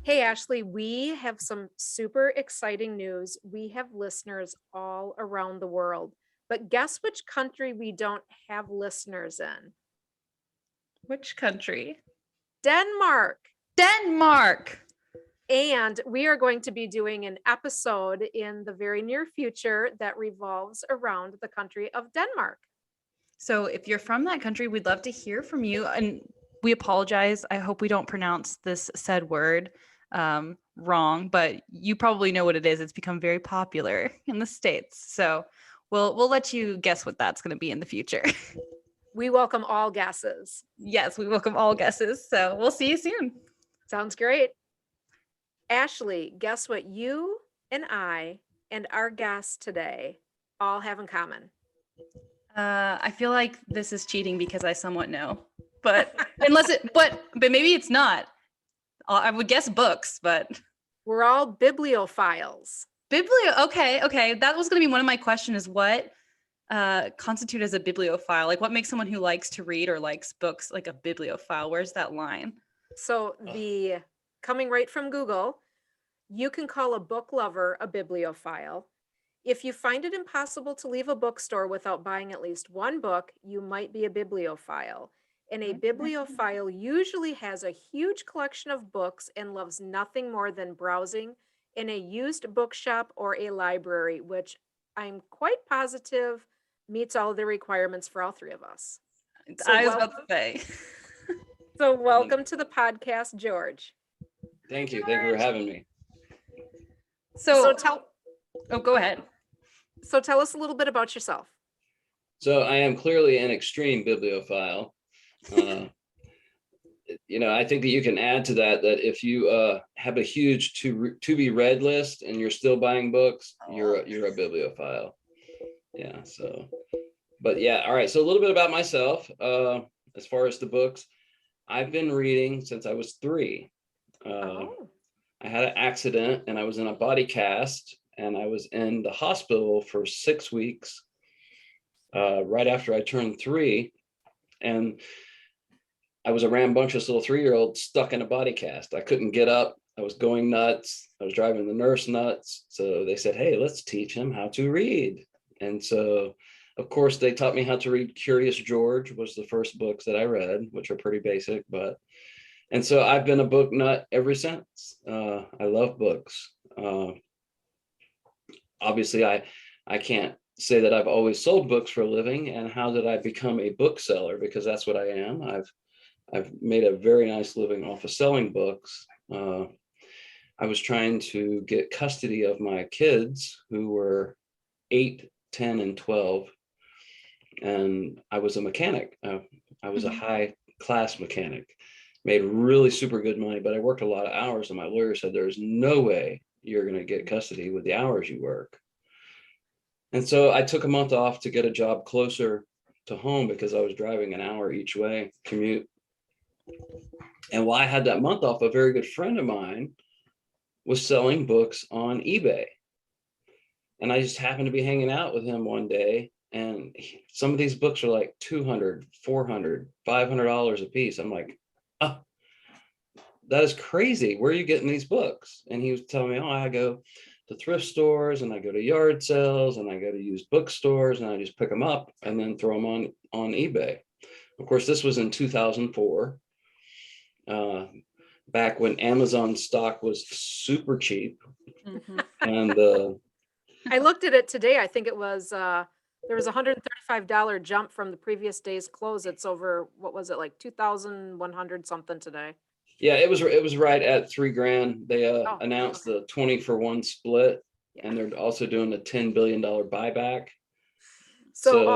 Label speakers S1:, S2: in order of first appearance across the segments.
S1: Hey, Ashley, we have some super exciting news. We have listeners all around the world, but guess which country we don't have listeners in?
S2: Which country?
S1: Denmark.
S2: Denmark.
S1: And we are going to be doing an episode in the very near future that revolves around the country of Denmark.
S2: So if you're from that country, we'd love to hear from you. And we apologize. I hope we don't pronounce this said word wrong, but you probably know what it is. It's become very popular in the States. So we'll let you guess what that's going to be in the future.
S1: We welcome all guesses.
S2: Yes, we welcome all guesses. So we'll see you soon.
S1: Sounds great. Ashley, guess what you and I and our guests today all have in common?
S2: I feel like this is cheating because I somewhat know, but but maybe it's not. I would guess books, but
S1: We're all bibliophiles.
S2: Okay. That was going to be one of my questions is what constitute as a bibliophile? Like what makes someone who likes to read or likes books like a bibliophile? Where's that line?
S1: So coming right from Google, you can call a book lover a bibliophile. If you find it impossible to leave a bookstore without buying at least one book, you might be a bibliophile. And a bibliophile usually has a huge collection of books and loves nothing more than browsing in a used bookshop or a library, which I'm quite positive meets all the requirements for all three of us.
S2: I was about to say.
S1: So welcome to the podcast, George.
S3: Thank you. Thank you for having me.
S1: So
S2: go ahead.
S1: So tell us a little bit about yourself.
S3: So I am clearly an extreme bibliophile. I think that you can add to that if you have a huge to be read list and you're still buying books, you're a bibliophile. Yeah. So, but yeah. All right. So a little bit about myself. As far as the books, I've been reading since I was 3. I had an accident and I was in a body cast and I was in the hospital for 6 weeks right after I turned 3. And I was a rambunctious little 3-year-old stuck in a body cast. I couldn't get up. I was going nuts. I was driving the nurse nuts. So they said, hey, let's teach him how to read. And so, of course, they taught me how to read. Curious George was the first books that I read, which are pretty basic, and so I've been a book nut ever since. I love books. Obviously, I can't say that I've always sold books for a living. And how did I become a bookseller? Because that's what I am. I've made a very nice living off of selling books. I was trying to get custody of my kids who were 8, 10, and 12. And I was a mechanic. I was a high class mechanic. Made really super good money, but I worked a lot of hours and my lawyer said, there's no way you're going to get custody with the hours you work. And so I took a month off to get a job closer to home because I was driving an hour each way commute. And while I had that month off, a very good friend of mine was selling books on eBay. And I just happened to be hanging out with him one day. And some of these books are like $200, $400, $500 a piece. I'm like, oh, that is crazy. Where are you getting these books? And he was telling me, I go to thrift stores and I go to yard sales and I go to used bookstores and I just pick them up and then throw them on eBay. Of course, this was in 2004, back when Amazon stock was super cheap. And
S1: I looked at it today. I think it was there was a $135 jump from the previous day's close. It's over, what was it, like 2,100 something today?
S3: Yeah, it was right at $3,000. They announced the 20-for-1 split, and they're also doing a $10 billion buyback.
S1: So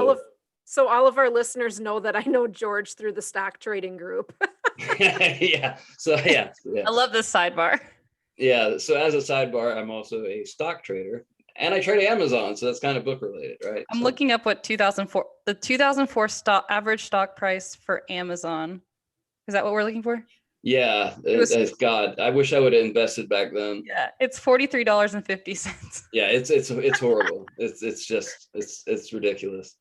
S1: all of our listeners know that I know George through the stock trading group.
S3: Yeah. So yeah.
S2: I love this sidebar.
S3: Yeah. So as a sidebar, I'm also a stock trader. And I trade Amazon, so that's kind of book related, right?
S2: I'm looking up what 2004 average stock price for Amazon. Is that what we're looking for?
S3: Yeah, God, I wish I would have invested back then.
S2: Yeah, it's $43.50.
S3: Yeah, it's horrible. It's ridiculous.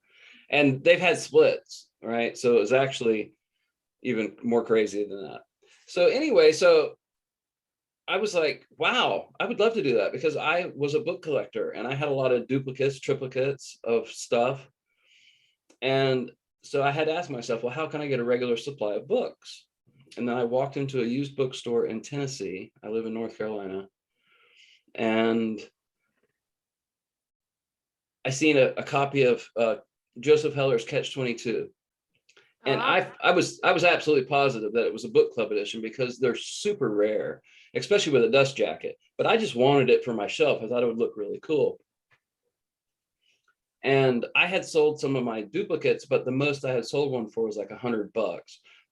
S3: And they've had splits, right? So it was actually even more crazy than that. So anyway, so I was like, wow, I would love to do that, because I was a book collector and I had a lot of duplicates, triplicates of stuff. And so I had to ask myself, well, how can I get a regular supply of books? And then I walked into a used bookstore in Tennessee. I live in North Carolina. And I seen a copy of Joseph Heller's Catch-22. And I was absolutely positive that it was a book club edition, because they're super rare, especially with a dust jacket. But I just wanted it for my shelf. I thought it would look really cool. And I had sold some of my duplicates, but the most I had sold one for was like $100,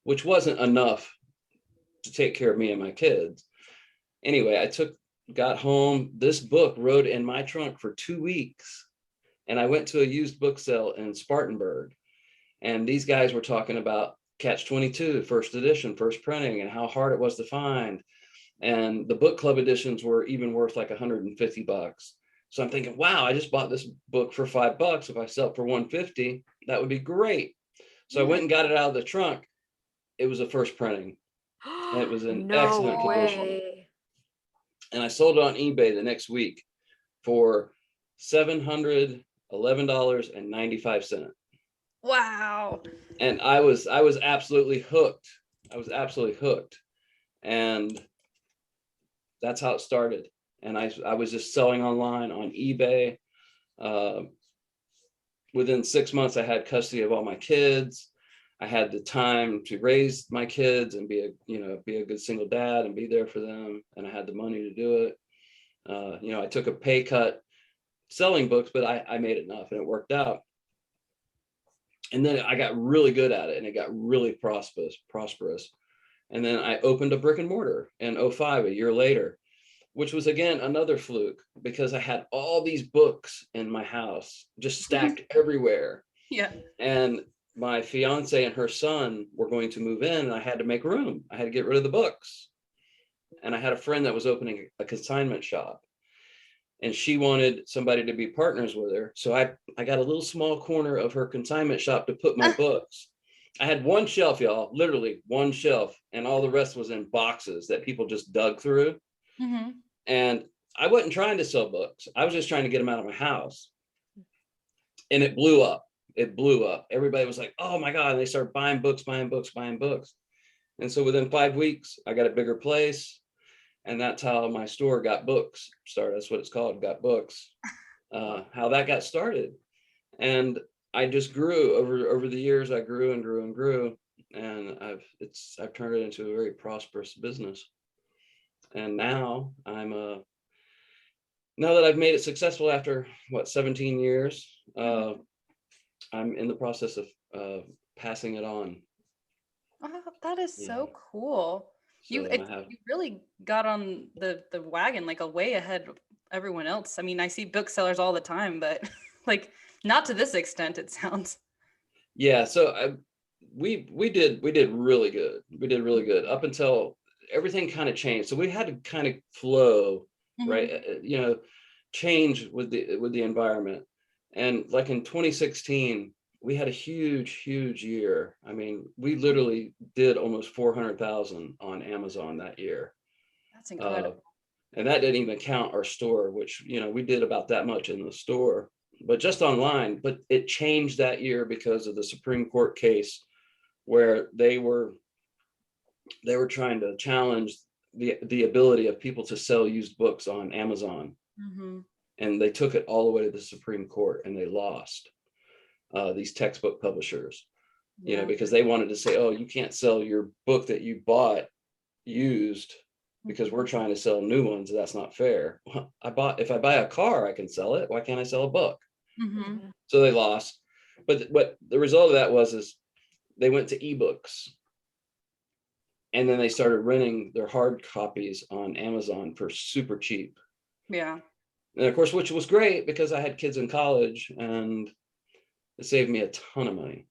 S3: which wasn't enough to take care of me and my kids. Anyway, got home. This book rode in my trunk for 2 weeks. And I went to a used book sale in Spartanburg. And these guys were talking about Catch-22, first edition, first printing, and how hard it was to find. And the book club editions were even worth like $150. So I'm thinking, wow, I just bought this book for $5. If I sell it for $150, that would be great. So I went and got it out of the trunk. It was a first printing. And it was in excellent condition. And I sold it on eBay the next week for $711.95.
S2: Wow.
S3: And I was absolutely hooked. I was absolutely hooked. And that's how it started. And I was just selling online on eBay. Within 6 months, I had custody of all my kids. I had the time to raise my kids and be a good single dad and be there for them. And I had the money to do it. I took a pay cut selling books, but I made enough and it worked out. And then I got really good at it and it got really prosperous. And then I opened a brick and mortar in 2005, a year later, which was again another fluke, because I had all these books in my house just stacked everywhere.
S2: Yeah.
S3: And my fiance and her son were going to move in and I had to make room. I had to get rid of the books. And I had a friend that was opening a consignment shop. And she wanted somebody to be partners with her. So I got a little small corner of her consignment shop to put my books. I had one shelf, y'all, literally one shelf, and all the rest was in boxes that people just dug through.
S2: Mm-hmm.
S3: And I wasn't trying to sell books. I was just trying to get them out of my house. And it blew up. It blew up. Everybody was like, oh my God. And they started buying books. And so within 5 weeks, I got a bigger place. And that's how my store Got Books started. That's what it's called, Got Books. How that got started. And I just grew over the years. I grew and grew and grew. And I've turned it into a very prosperous business. And now now that I've made it successful after 17 years, I'm in the process of passing it on.
S2: Oh, that is so cool.
S3: So
S2: You really got on the wagon like a way ahead of everyone else. I mean, I see booksellers all the time, but like not to this extent, it sounds.
S3: Yeah, so we did really good. We did really good up until everything kind of changed. So we had to kind of flow, right? Change with the environment. And like in 2016, we had a huge year. I mean, we literally did almost 400,000 on Amazon that year.
S2: That's incredible.
S3: And that didn't even count our store, which, we did about that much in the store, but just online. But it changed that year because of the Supreme Court case where they were trying to challenge the ability of people to sell used books on Amazon. Mm-hmm. And they took it all the way to the Supreme Court and they lost. These textbook publishers, because they wanted to say, oh, you can't sell your book that you bought used because we're trying to sell new ones. That's not fair. If I buy a car, I can sell it. Why can't I sell a book? Mm-hmm. So they lost. But what the result of that is they went to ebooks. And then they started renting their hard copies on Amazon for super cheap.
S2: Yeah.
S3: And of course, which was great because I had kids in college and it saved me a ton of money.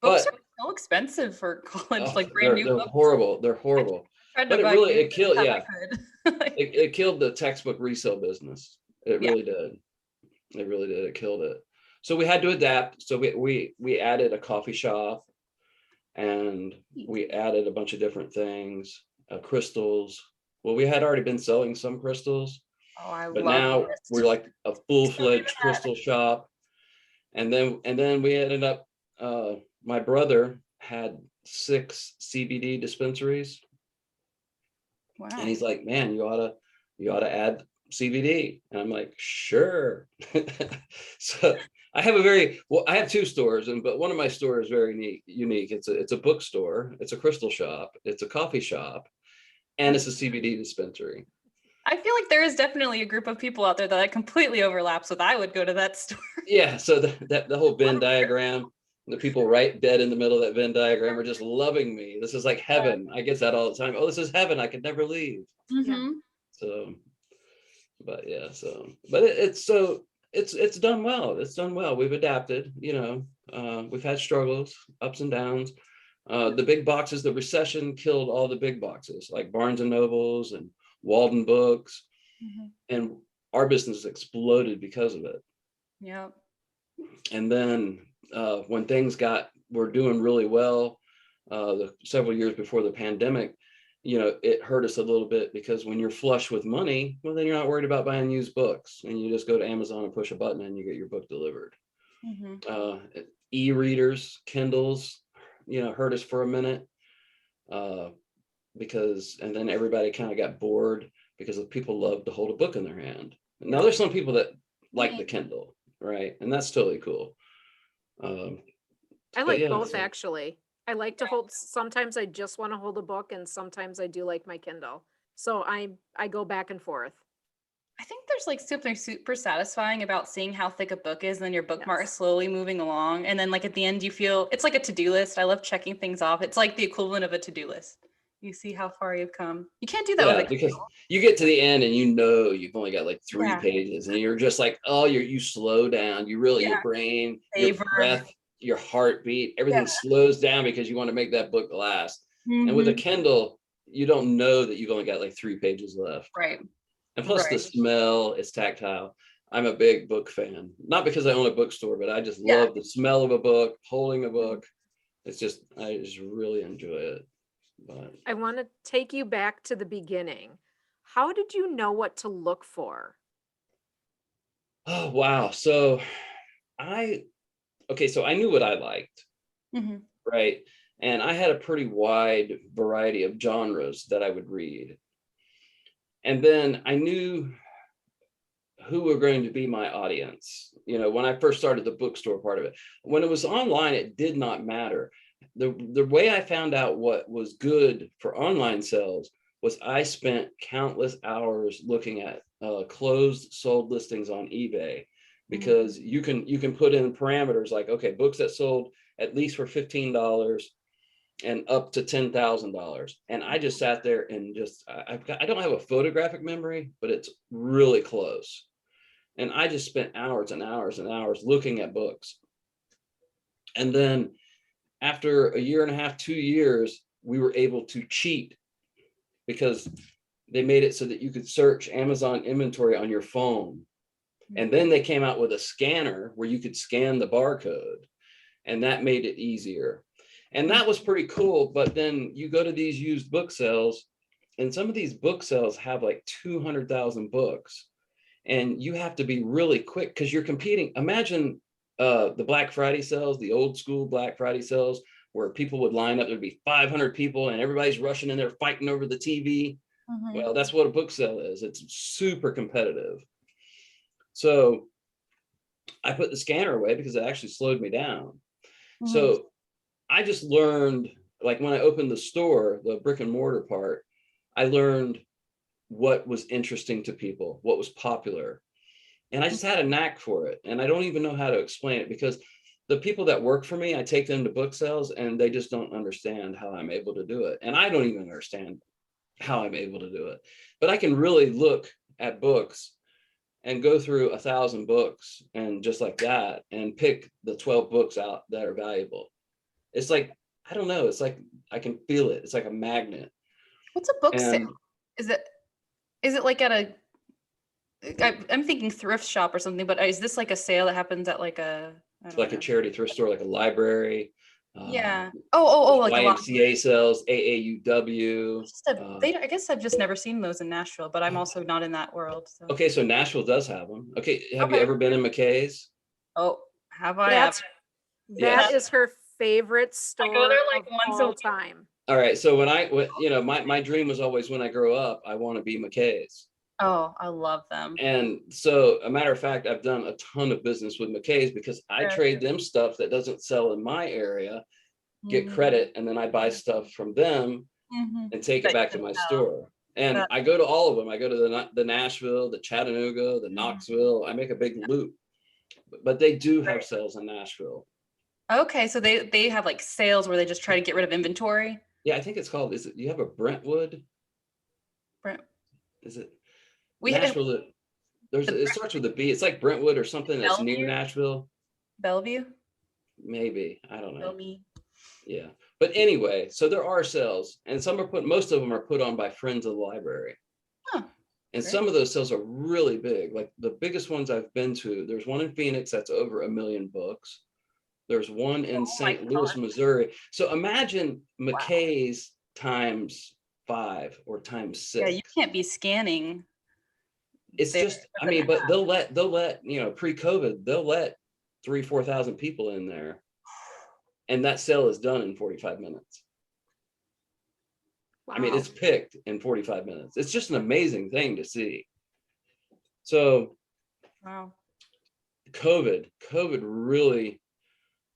S2: Books are so expensive for college, like brand new books.
S3: They're horrible. But it killed, it killed the textbook resale business. It really did. It killed it. So we had to adapt. So we added a coffee shop and we added a bunch of different things, crystals. Well, we had already been selling some crystals,
S2: Oh, I
S3: but
S2: love
S3: now we're
S2: crystals.
S3: like a full-fledged crystal shop. And then we ended up, my brother had 6 CBD dispensaries,
S2: Wow.
S3: and he's like, man, you ought to add CBD. And I'm like, sure. So I have 2 stores, but one of my stores is very unique. It's a bookstore, it's a crystal shop, it's a coffee shop, and it's a CBD dispensary.
S2: I feel like there is definitely a group of people out there that completely overlaps with. I would go to that store.
S3: Yeah, so the whole Venn diagram, the people right dead in the middle of that Venn diagram are just loving me. This is like heaven. I get that all the time. Oh, this is heaven. I could never leave.
S2: Mm-hmm.
S3: So, but yeah, but it's done well. It's done well. We've adapted, we've had struggles, ups and downs. The big boxes, the recession killed all the big boxes like Barnes and Nobles and Walden Books, and our business exploded because of it.
S2: Yeah.
S3: And then when things were doing really well, the several years before the pandemic, it hurt us a little bit, because when you're flush with money, well, then you're not worried about buying used books, and you just go to Amazon and push a button and you get your book delivered. E-readers, Kindles, hurt us for a minute, and then everybody kind of got bored because people love to hold a book in their hand. Now there's some people that like the Kindle, right? And that's totally cool.
S1: I like both, actually. I like to hold, sometimes I just want to hold a book, and sometimes I do like my Kindle. So I go back and forth.
S2: I think there's like something super satisfying about seeing how thick a book is, and then your bookmark is slowly moving along. And then like at the end, you feel it's like a to-do list. I love checking things off. It's like the equivalent of a to-do list. You see how far you've come. You can't do that with a
S3: because you get to the end and you've only got like 3 pages, and you're just like, oh, you slow down. You really, your brain, your breath, your heartbeat, everything slows down because you want to make that book last. And with a Kindle, you don't know that you've only got like 3 pages left.
S2: Right.
S3: And plus the smell, it's tactile. I'm a big book fan, not because I own a bookstore, but I just love the smell of a book, holding a book. I just really enjoy it. But
S1: I want to take you back to the beginning. How did you know what to look for?
S3: Oh, wow. So I knew what I liked, right? And I had a pretty wide variety of genres that I would read. And then I knew who were going to be my audience. When I first started the bookstore part of it, when it was online, it did not matter. The way I found out what was good for online sales was I spent countless hours looking at closed sold listings on eBay, because you can put in parameters like, okay, books that sold at least for $15 and up to $10,000. And I just sat there and I don't have a photographic memory, but it's really close. And I just spent hours and hours and hours looking at books. And then after a year and a half, 2 years, we were able to cheat, because they made it so that you could search Amazon inventory on your phone. And then they came out with a scanner where you could scan the barcode, and that made it easier. And that was pretty cool. But then you go to these used book sales, and some of these book sales have like 200,000 books, and you have to be really quick because you're competing. Imagine the Black Friday sales, the old school Black Friday sales, where people would line up. There'd be 500 people and everybody's rushing in there fighting over the TV. Well, that's what a book sale is. It's super competitive. So I put the scanner away because it actually slowed me down. So I just learned, like when I opened the store, the brick and mortar part, I learned what was interesting to people, what was popular. And I just had a knack for it. And I don't even know how to explain it, because the people that work for me, I take them to book sales and they just don't understand how I'm able to do it. And I don't even understand how I'm able to do it. But I can really look at books and go through 1,000 books and just like that, and pick the 12 books out that are valuable. It's like, I don't know. It's like, I can feel it. It's like a magnet.
S2: What's a book sale? Is it like at I'm thinking thrift shop or something, but is this like a sale that happens at like a
S3: charity thrift store, like a library,
S2: Yeah. Oh, like a lot of
S3: YMCA sales, AAUW.
S2: I guess I've just never seen those in Nashville, but I'm also not in that world. So.
S3: Okay, so Nashville does have them. Okay, have you
S2: Okay.
S3: ever been in McKay's?
S2: Oh, have I?
S1: That
S3: Yes.
S1: is her favorite store
S2: there like
S1: of
S2: once a
S1: all
S2: week.
S1: time.
S3: All right, so my dream was always when I grow up, I want to be McKay's.
S2: Oh, I love them.
S3: And so, a matter of fact, I've done a ton of business with McKay's because I trade them stuff that doesn't sell in my area, get credit, and then I buy stuff from them and take it back to my store. And I go to all of them. I go to the Nashville, the Chattanooga, the Knoxville. I make a big loop, but they do have sales in Nashville.
S2: Okay, so they have like sales where they just try to get rid of inventory.
S3: Yeah, I think it's called. You have a Brentwood? Is it Nashville? It starts with a B. It's like Brentwood or something that's near Nashville.
S2: Bellevue?
S3: Maybe. I don't know.
S2: Bellevue.
S3: Yeah. But anyway, so there are sales, and most of them are put on by friends of the library.
S2: Huh.
S3: And some of those sales are really big. Like the biggest ones I've been to, there's one in Phoenix that's over 1 million books. There's one in St. Louis, Missouri. So imagine McKay's times 5 or times 6.
S2: Yeah, you can't be scanning.
S3: It's just, but they'll let, pre-COVID, they'll let 3,000-4,000 people in there. And that sale is done in 45 minutes. Wow. I mean, it's picked in 45 minutes. It's just an amazing thing to see. So,
S2: wow.
S3: COVID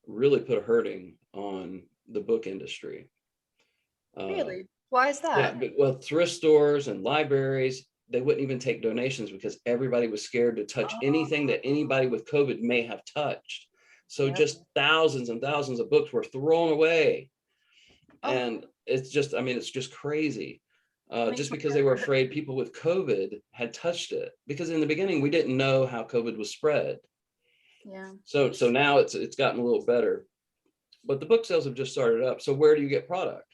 S3: really put a hurting on the book industry.
S2: Really? Why is that?
S3: Yeah, thrift stores and libraries, they wouldn't even take donations because everybody was scared to touch anything that anybody with COVID may have touched. So just thousands and thousands of books were thrown away. And it's just crazy. Just because they were afraid people with COVID had touched it. Because in the beginning, we didn't know how COVID was spread.
S2: Yeah.
S3: So now it's gotten a little better. But the book sales have just started up. So where do you get product?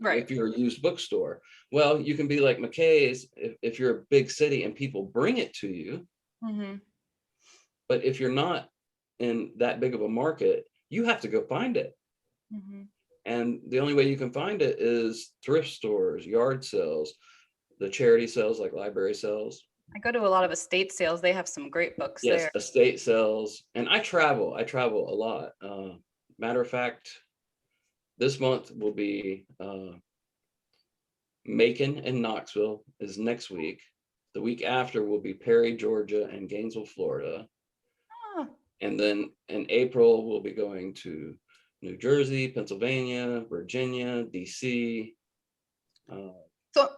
S2: Right.
S3: If you're a used bookstore, well, you can be like McKay's if you're a big city and people bring it to you. Mm-hmm. But if you're not in that big of a market, you have to go find it. Mm-hmm. And the only way you can find it is thrift stores, yard sales, the charity sales like library sales.
S2: I go to a lot of estate sales. They have some great books there.
S3: Yes, estate sales. And I travel a lot. Matter of fact, this month will be Macon and Knoxville is next week. The week after will be Perry, Georgia, and Gainesville, Florida. Oh. And then in April, we'll be going to New Jersey, Pennsylvania, Virginia, DC.
S2: So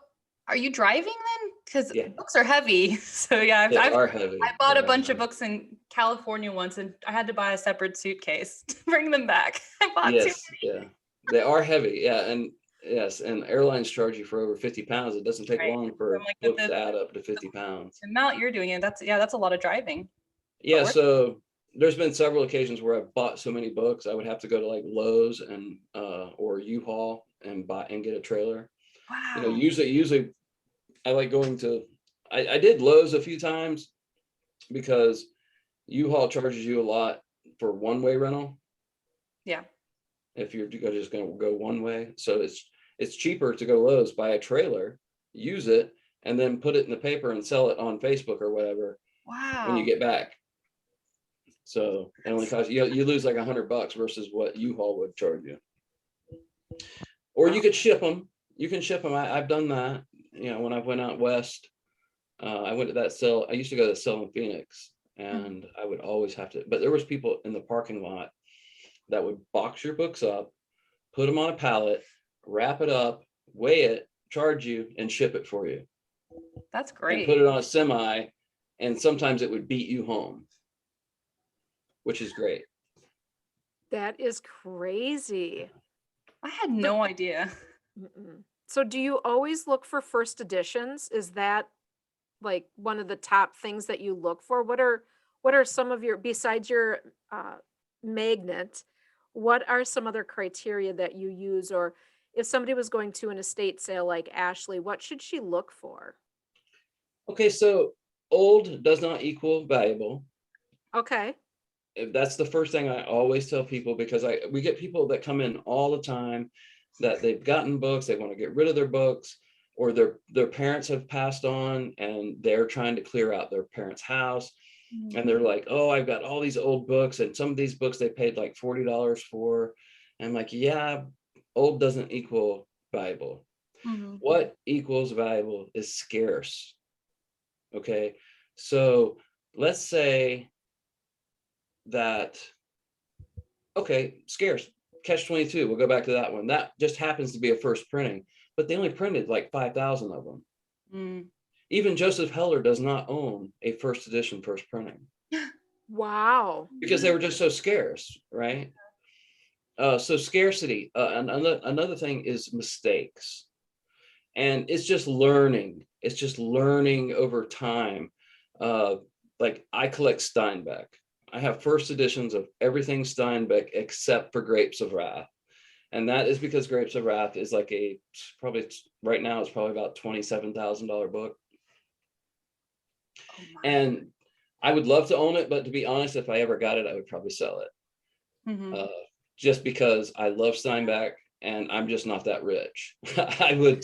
S2: are you driving then? Because books are heavy. So yeah,
S3: they are heavy.
S2: I bought a bunch of books in California once and I had to buy a separate suitcase to bring them back. I bought too many.
S3: Yeah. They are heavy. Yeah. And yes, and airlines charge you for over 50 pounds. It doesn't take long for books to add up to 50 pounds.
S2: The amount you're doing it, that's a lot of driving.
S3: Yeah, so there's been several occasions where I've bought so many books, I would have to go to like Lowe's and or U-Haul and get a trailer. Wow. Usually I like going to, I did Lowe's a few times because U-Haul charges you a lot for one-way rental. Yeah. If you're just going to go one way. So it's cheaper to go Lowe's, buy a trailer, use it, and then put it in the paper and sell it on Facebook or whatever. Wow. When you get back. So it only costs you lose like $100 versus what U-Haul would charge you. Or you could ship them. You can ship them. I've done that. When I went out west, I went to that sale. I used to go to the sale in Phoenix, and I would always have to. But there was people in the parking lot that would box your books up, put them on a pallet, wrap it up, weigh it, charge you, and ship it for you.
S2: That's great.
S3: And put it on a semi, and sometimes it would beat you home, which is great.
S1: That is crazy.
S2: I had no idea.
S1: So do you always look for first editions? Is that like one of the top things that you look for? What are some of your, besides your magnet, what are some other criteria that you use? Or if somebody was going to an estate sale like Ashley, what should she look for?
S3: Okay, so old does not equal valuable.
S1: Okay.
S3: that's the first thing I always tell people, because we get people that come in all the time that they've gotten books, they want to get rid of their books, or their parents have passed on and they're trying to clear out their parents' house. And they're like, oh, I've got all these old books, and some of these books they paid like $40 for. And I'm like, yeah, old doesn't equal valuable. What equals valuable is scarce. Okay. So let's say that, okay, scarce, catch 22. We'll go back to that one. That just happens to be a first printing, but they only printed like 5,000 of them. Even Joseph Heller does not own a first edition first printing.
S1: Wow.
S3: Because they were just so scarce, right? So scarcity. And another thing is mistakes. And it's just learning. It's just learning over time. Like I collect Steinbeck. I have first editions of everything Steinbeck except for Grapes of Wrath. And that is because Grapes of Wrath is like probably right now it's probably about $27,000 book. And I would love to own it, but to be honest, if I ever got it, I would probably sell it. Just because I love Steinbeck and I'm just not that rich. I would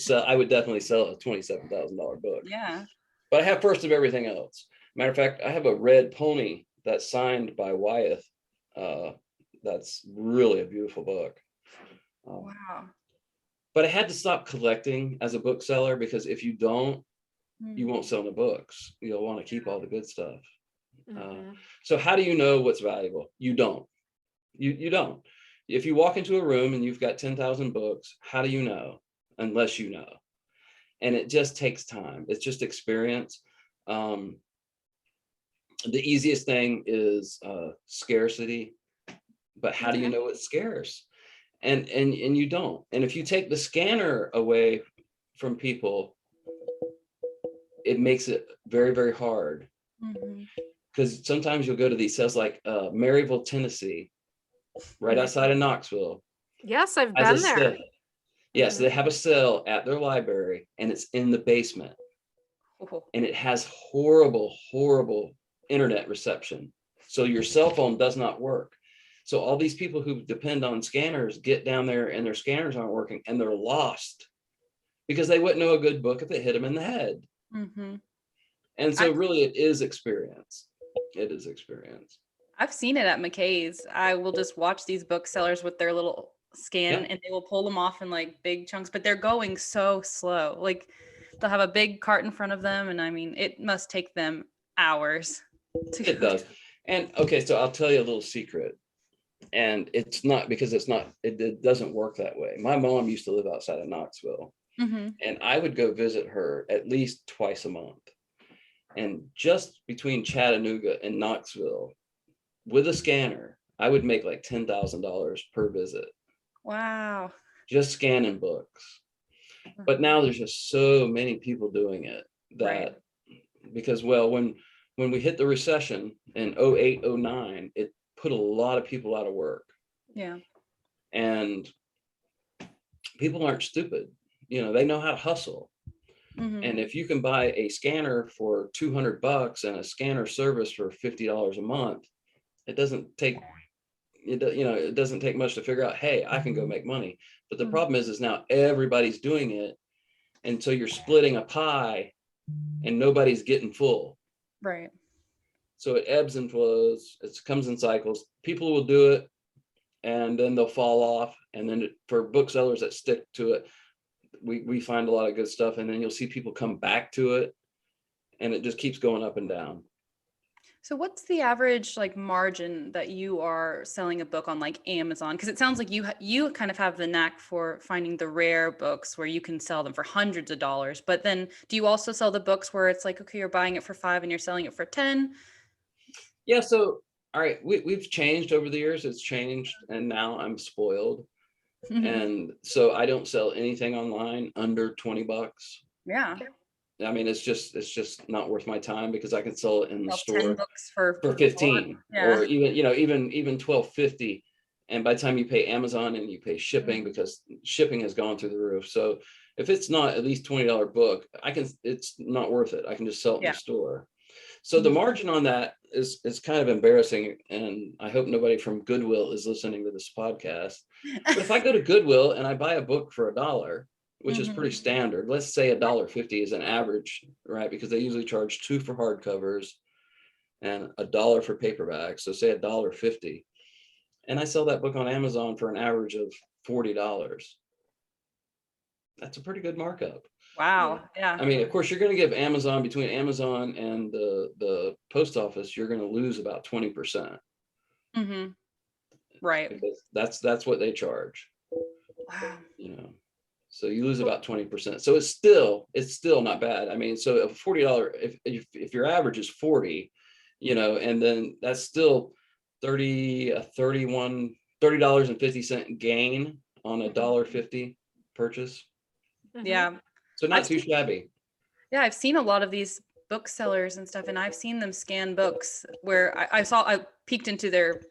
S3: definitely sell a $27,000 book.
S2: Yeah.
S3: But I have first of everything else. Matter of fact, I have a red pony that's signed by Wyeth. That's really a beautiful book.
S2: Wow.
S3: But I had to stop collecting as a bookseller, because if you don't, you won't sell the books. You'll want to keep all the good stuff. So how do you know what's valuable? You don't. You don't. If you walk into a room and you've got 10,000 books, how do you know? Unless you know. And it just takes time. It's just experience. The easiest thing is scarcity. But how do you know it's scarce? And you don't. And if you take the scanner away from people, it makes it very, very hard. Because sometimes you'll go to these sales like Maryville, Tennessee, right outside of Knoxville.
S1: Yes, I've been there.
S3: Yes, they have a cell at their library, and it's in the basement. And it has horrible, horrible internet reception. So your cell phone does not work. So all these people who depend on scanners get down there and their scanners aren't working, and they're lost because they wouldn't know a good book if it hit them in the head. And so really it is experience. It is experience.
S2: I've seen it at McKay's. I will just watch these booksellers with their little scan and they will pull them off in like big chunks, but they're going so slow. Like they'll have a big cart in front of them. And I mean, it must take them hours.
S3: It does. And okay, so I'll tell you a little secret. And it's not because it doesn't work that way. My mom used to live outside of Knoxville, and I would go visit her at least twice a month. And just between Chattanooga and Knoxville, with a scanner, I would make like $10,000 per visit.
S2: Wow.
S3: Just scanning books. But now there's just so many people doing it that because, well, when we hit the recession in 08, 09, it put a lot of people out of work.
S2: Yeah.
S3: And people aren't stupid. You know, they know how to hustle. And if you can buy a scanner for $200 and a scanner service for $50 a month, it doesn't take much to figure out, hey, I can go make money. But the problem is now everybody's doing it. And so you're splitting a pie and nobody's getting full.
S2: Right.
S3: So it ebbs and flows. It comes in cycles. People will do it and then they'll fall off. And then for booksellers that stick to it, we find a lot of good stuff. And then you'll see people come back to it and it just keeps going up and down.
S2: So what's the average like margin that you are selling a book on like Amazon? Because it sounds like you kind of have the knack for finding the rare books where you can sell them for hundreds of dollars. But then do you also sell the books where it's like, okay, you're buying it for $5 and you're selling it for $10?
S3: Yeah. So, all right, we've changed over the years. It's changed. And now I'm spoiled. And so I don't sell anything online under $20.
S2: Yeah.
S3: I mean, it's just not worth my time because I can sell it in the store
S2: 10 books for
S3: 15 or even $12.50. And by the time you pay Amazon and you pay shipping, because shipping has gone through the roof. So if it's not at least $20 book, it's not worth it. I can just sell it in the store. So the margin on that is kind of embarrassing, and I hope nobody from Goodwill is listening to this podcast. But if I go to Goodwill and I buy a book for $1, which is pretty standard, let's say $1.50 is an average, right? Because they usually charge $2 for hardcovers and $1 for paperbacks. So say $1.50, and I sell that book on Amazon for an average of $40. That's a pretty good markup.
S2: Wow. Yeah.
S3: I mean, of course, you're going to give Amazon, between Amazon and the post office, you're going to lose about 20%.
S2: Right.
S3: Because that's what they charge.
S2: Wow.
S3: You know, so you lose about 20%. So it's still not bad. I mean, so a $40, if your average is 40, you know, and then that's still $30.50 gain on a $1.50 purchase.
S2: Yeah.
S3: So not too shabby.
S2: Yeah, I've seen a lot of these booksellers and stuff, and I've seen them scan books where I peeked into their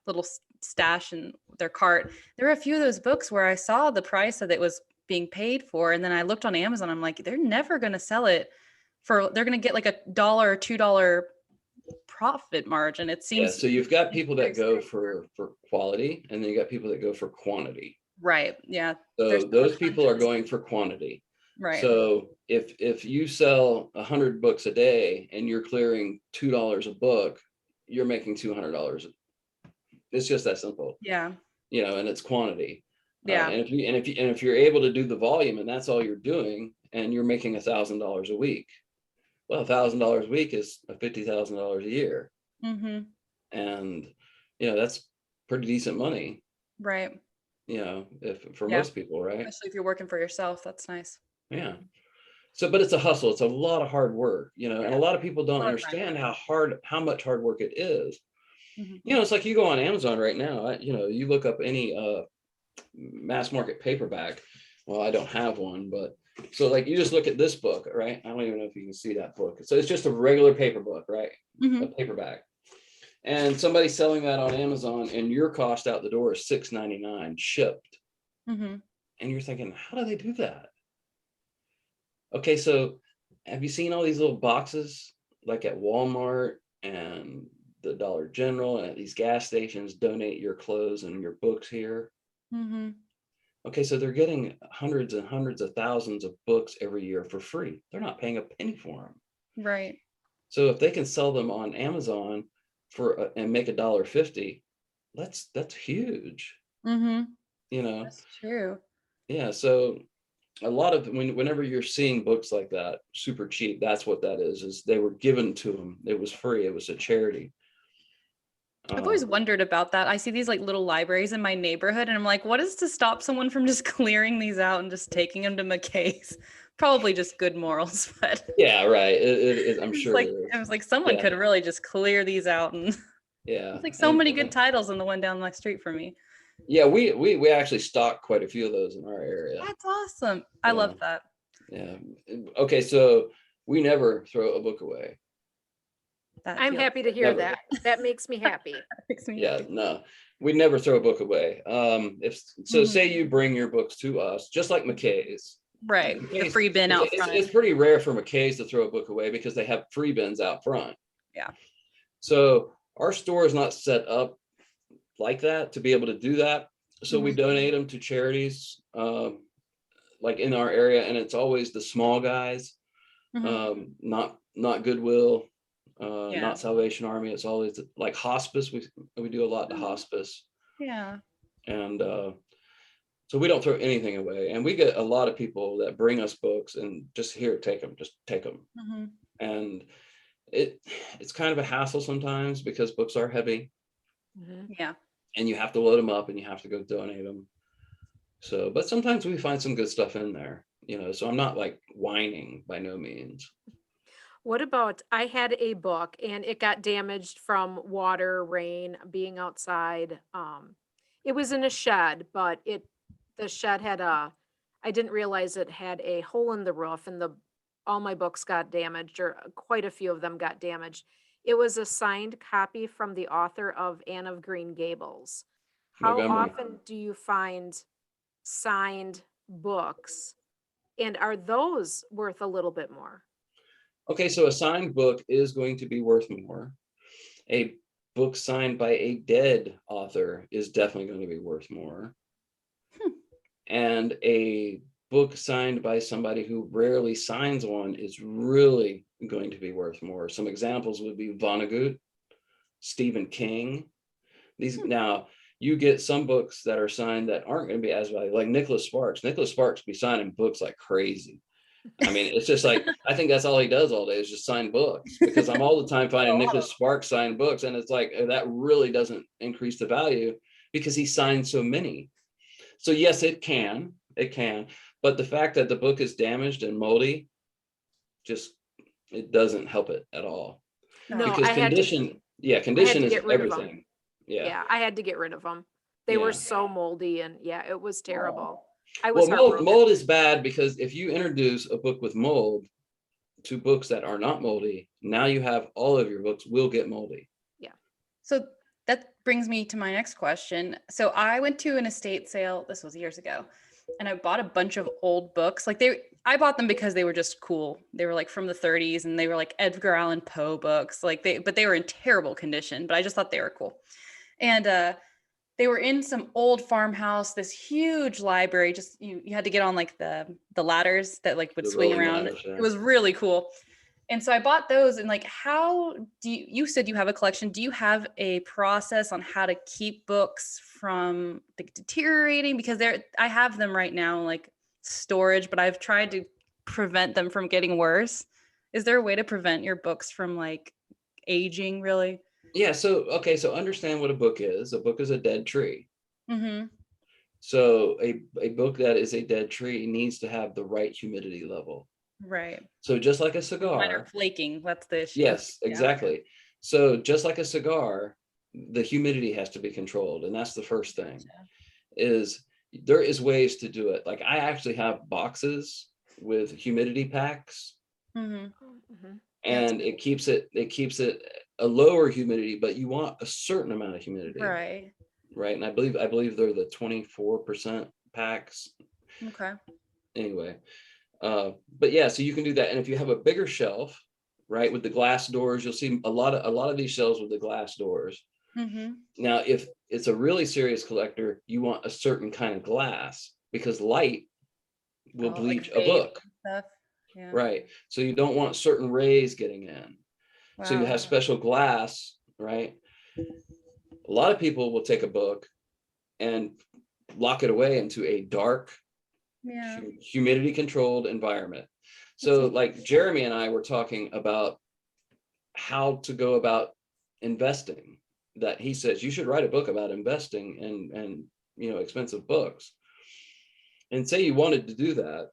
S2: little stash and their cart. There were a few of those books where I saw the price that it was being paid for, and then I looked on Amazon. I'm like, they're never going to sell it for. They're going to get like $1 or $2 profit margin. It seems.
S3: Yeah. So you've got people that go for quality, and then you got people that go for quantity.
S2: Right. Yeah.
S3: So those people are going for quantity.
S2: Right.
S3: So if you sell 100 books a day and you're clearing $2 a book, you're making $200. It's just that simple.
S2: Yeah.
S3: You know, and it's quantity.
S2: Yeah.
S3: And if you're able to do the volume, and that's all you're doing, and you're making $1,000 a week, well, $1,000 a week is $50,000 a year. And you know, that's pretty decent money.
S2: Right.
S3: You know, for most people, right?
S2: Especially if you're working for yourself, that's nice.
S3: Yeah. So, but it's a hustle. It's a lot of hard work, you know, and a lot of people don't understand how much hard work it is. You know, it's like you go on Amazon right now, you know, you look up any mass market paperback. Well, I don't have one, but so like you just look at this book, right? I don't even know if you can see that book. So it's just a regular paper book, right? A paperback. And somebody's selling that on Amazon, and your cost out the door is $6.99 shipped. And you're thinking, how do they do that? Okay, so have you seen all these little boxes like at Walmart and the Dollar General and at these gas stations, donate your clothes and your books here? Okay, so they're getting hundreds and hundreds of thousands of books every year for free. They're not paying a penny for them.
S2: Right.
S3: So if they can sell them on Amazon and make $1.50, that's huge. You know,
S2: that's true.
S3: Yeah. So a lot of whenever you're seeing books like that super cheap, that's what that is they were given to them. It was free. It was a charity.
S2: I've always wondered about that. I see these like little libraries in my neighborhood, and I'm like, what is to stop someone from just clearing these out and just taking them to McKay's? Probably just good morals, but
S3: yeah, right. I'm sure.
S2: I was like, someone could really just clear these out, and
S3: it's
S2: like so many good titles in the one down my street for me.
S3: Yeah, we actually stock quite a few of those in our area.
S2: That's awesome. I love that.
S3: Yeah. Okay, so we never throw a book away.
S1: I'm happy to hear that. That makes me happy.
S3: No, we never throw a book away. Say you bring your books to us, just like McKay's.
S2: Right. The free bin out front.
S3: It's pretty rare for McKay's to throw a book away because they have free bins out front.
S2: Yeah.
S3: So our store is not set up like that to be able to do that. So we donate them to charities like in our area, and it's always the small guys, not Goodwill, not Salvation Army. It's always like hospice. We do a lot to hospice.
S2: Yeah.
S3: And so we don't throw anything away, and we get a lot of people that bring us books and just take them. And it's kind of a hassle sometimes because books are heavy.
S2: Yeah.
S3: And you have to load them up and you have to go donate them. So, but sometimes we find some good stuff in there, you know, so I'm not like whining by no means.
S1: What about, I had a book and it got damaged from water, rain, being outside. It was in a shed, but the shed had I didn't realize it had a hole in the roof, and all my books got damaged, or quite a few of them got damaged. It was a signed copy from the author of Anne of Green Gables. How often do you find signed books, and are those worth a little bit more?
S3: Okay, so a signed book is going to be worth more. A book signed by a dead author is definitely going to be worth more. And a book signed by somebody who rarely signs one is really going to be worth more. Some examples would be Vonnegut, Stephen King. These now you get some books that are signed that aren't going to be as valuable, like Nicholas Sparks. Nicholas Sparks be signing books like crazy. I mean, it's just like, I think that's all he does all day is just sign books, because I'm all the time finding Nicholas Sparks signed books. And it's like, that really doesn't increase the value because he signed so many. So yes, it can. But the fact that the book is damaged and moldy, it doesn't help it at all.
S1: No,
S3: Because condition is
S1: get rid of 'em.
S3: everything. Yeah.
S1: Yeah, I had to get rid of them. They were so moldy, and yeah, it was terrible. I
S3: Well,
S1: was heartbroken.
S3: mold is bad, because if you introduce a book with mold to books that are not moldy, now you have all of your books will get moldy.
S2: So that brings me to my next question. So I went to an estate sale, this was years ago, and I bought a bunch of old books. I bought them because they were just cool. They were like from the 30s, and they were like Edgar Allan Poe books. But they were in terrible condition, but I just thought they were cool. And they were in some old farmhouse, this huge library. Just you had to get on like the ladders that like would
S3: The
S2: swing
S3: rolling
S2: around.
S3: ladders, yeah.
S2: It was really cool. And so I bought those, and like, how do you said you have a collection. Do you have a process on how to keep books from like deteriorating? Because I have them right now, like storage, but I've tried to prevent them from getting worse. Is there a way to prevent your books from like aging really?
S3: Yeah. So understand what a book is. A book is a dead tree.
S2: Mm-hmm.
S3: So a book that is a dead tree needs to have the right humidity level.
S2: Right.
S3: So just like a
S2: Mine
S3: cigar.
S2: are flaking. That's the issue.
S3: Yes,
S2: Yeah.
S3: exactly. So just like a cigar, the humidity has to be controlled. And that's the first thing. There is ways to do it. Like I actually have boxes with humidity packs.
S2: Mm-hmm.
S3: And it keeps it a lower humidity, but you want a certain amount of humidity.
S2: Right.
S3: And I believe they're the 24% packs.
S2: Okay.
S3: Anyway, but yeah, so you can do that. And if you have a bigger shelf, right, with the glass doors, you'll see a lot of these shelves with the glass doors.
S2: Mm-hmm.
S3: Now, if it's a really serious collector, you want a certain kind of glass, because light will bleach a book.
S2: Stuff. Yeah.
S3: Right. So you don't want certain rays getting in.
S2: Wow.
S3: So you have special glass, right? A lot of people will take a book and lock it away into a dark, humidity controlled environment. So like Jeremy and I were talking about how to go about investing, that he says you should write a book about investing and expensive books. And say you wanted to do that,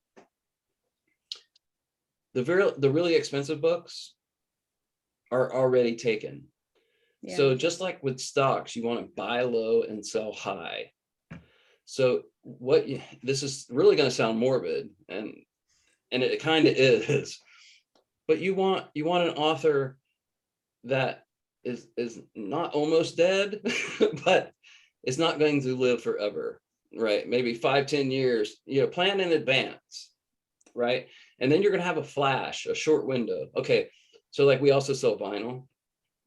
S3: the really expensive books are already taken. Yeah. So just like with stocks, you want to buy low and sell high. So this is really going to sound morbid, and it kind of is, but you want an author that is not almost dead, but is not going to live forever, right? Maybe 5-10 years, plan in advance, right? And then you're going to have a short window. Okay. So like we also sell vinyl,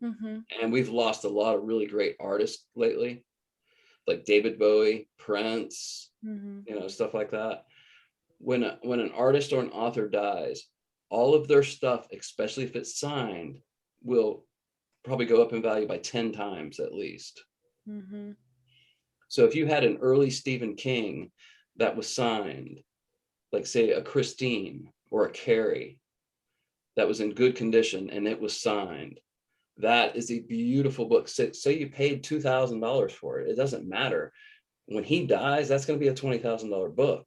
S3: and we've lost a lot of really great artists lately, like David Bowie, Prince, stuff like that. When an artist or an author dies, all of their stuff, especially if it's signed, will probably go up in value by 10 times at least. So if you had an early Stephen King that was signed, like say a Christine or a Carrie, that was in good condition and it was signed, that is a beautiful book. Say you paid $2,000 for it. It doesn't matter. When he dies, that's going to be a $20,000 book,